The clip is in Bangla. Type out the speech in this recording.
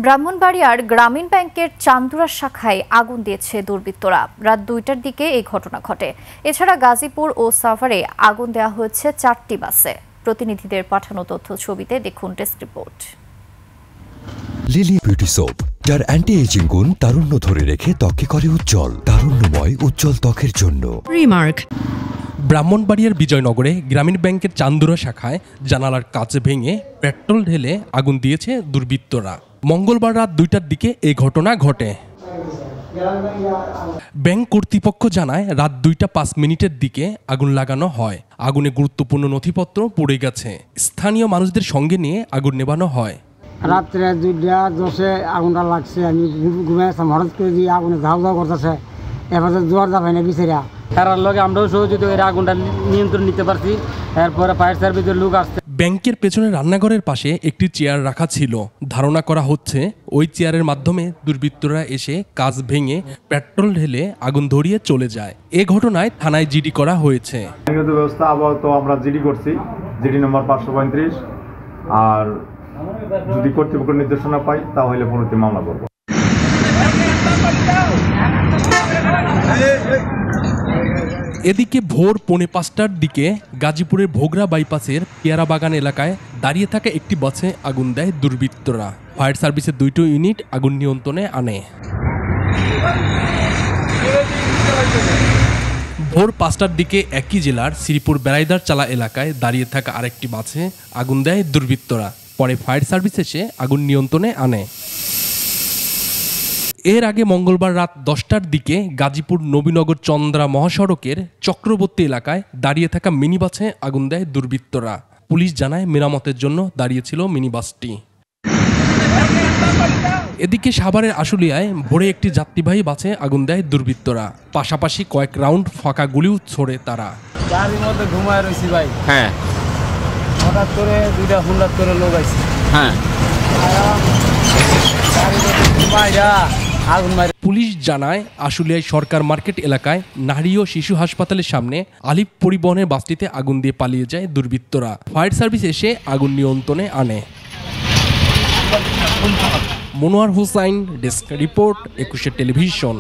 ব্রাহ্মণবাড়িয়ার গ্রামীণ ব্যাংকের চান্দুরা শাখায় আগুন দিয়েছে দুর্বৃত্তরা। রাত ২টার দিকে এই ঘটনা ঘটে। এছাড়া গাজীপুর ও সাভারে আগুন দেওয়া হয়েছে ৪টি বাসে। প্রতিনিধিদের পাঠানো তথ্য ছবিতে দেখুন desk report. Lily beauty soap, যার অ্যান্টি এজিং গুণ তারুণ্য ধরে রেখে ত্বকে করে উজ্জ্বল। তারুণ্যময় উজ্জ্বল ত্বকের জন্য রিমার্ক। ব্রাহ্মণবাড়িয়ার বিজয়নগরে গ্রামীণ ব্যাংকের চান্দুরা শাখায় জানালার কাচ ভেঙে পেট্রোল ঢেলে আগুন দিয়েছে দুর্বৃত্তরা। মঙ্গলবার রাত ২টার দিকে এই ঘটনা ঘটে। ব্যাংক কর্তৃপক্ষ জানায় রাত ২টা ৫ মিনিটের দিকে আগুন লাগানো হয়। আগুনে গুরুত্বপূর্ণ নথিপত্র পড়ে গেছে। স্থানীয় মানুষদের সঙ্গে নিয়ে আগুন নেভানো হয়। রাত্রে ২টা ১০ আগুনটা লাগছে। আমি ঘুমিয়ে আসলাম, হঠাৎ করে দিয়ে আগুনে ধাও ধাও করতেছে। এরপরে জোয়ার দা হয় না বিচারা তার লগে আমরাও সহযোগিত করে আগুনটা নিয়ন্ত্রণ নিতে পারছি। এরপরে ফায়ার সার্ভিসের লোক আসছে। ব্যাংকের পেছনে রান্নাঘরের পাশে একটি চেয়ার রাখা ছিল। ধারণা করা হচ্ছে ওই চেয়ারের মাধ্যমে দুর্বৃত্তরা এসে কাচ ভেঙে পেট্রোল ঢেলে আগুন ধরিয়ে চলে যায়। এ ঘটনায় থানায় জিডি করা হয়েছে। আইনগত ব্যবস্থা আপাতত আমরা জিডি করছি, জিডি নম্বর ৫৩৫। আর যদি কর্তৃপক্ষের নির্দেশনা পাই তাহলে পরবর্তী মামলা করব। এদিকে ভোর ৪:৫টার দিকে গাজীপুরের ভোগড়া বাইপাসের পেয়ারা বাগান এলাকায় দাঁড়িয়ে থাকা একটি বাসে আগুন দেয় দুর্বৃত্তরা। ফায়ার সার্ভিসের ২টি ইউনিট আগুন নিয়ন্ত্রণে আনে। ভোর ৫টার দিকে একই জেলার শ্রীপুর বেড়াইদার চালা এলাকায় দাঁড়িয়ে থাকা আরেকটি বাসে আগুন দেয় দুর্বৃত্তরা। পরে ফায়ার সার্ভিস এসে আগুন নিয়ন্ত্রণে আনে। এর আগে মঙ্গলবার রাত ১০টার দিকে গাজীপুর নবীনগর চন্দ্রা মহাসড়কের চক্রবর্তী এলাকায় দাঁড়িয়ে থাকা মিনি বাসে আগুন দেয় দুর্বৃত্তরা। পুলিশ জানায় মেরামতের জন্য দাঁড়িয়েছিল মিনি বাসটি। এদিকে সাভারের আশুলিয়ায় ভোরে একটি যাত্রীবাহী বাসে আগুন দেয় দুর্বৃত্তরা। পাশাপাশি কয়েক রাউন্ড ফাঁকা গুলিও ছোড়ে তারা। গাড়ির মধ্যে ঘুমায় রয়েছি ভাই। হ্যাঁ, হঠাৎ করে ২টা হুন্ডাত করে লোক আইছে। হ্যাঁ, পুলিশ জানায় আশুলিয়ায় সরকার মার্কেট এলাকায় নারী ও শিশু হাসপাতালের সামনে আলিফ পরিবহনের বাসটিতে আগুন দিয়ে পালিয়ে যায় দুর্বৃত্তরা। ফায়ার সার্ভিস এসে আগুন নিয়ন্ত্রণে আনে। Monowar Hossain, desk report, ২১ television.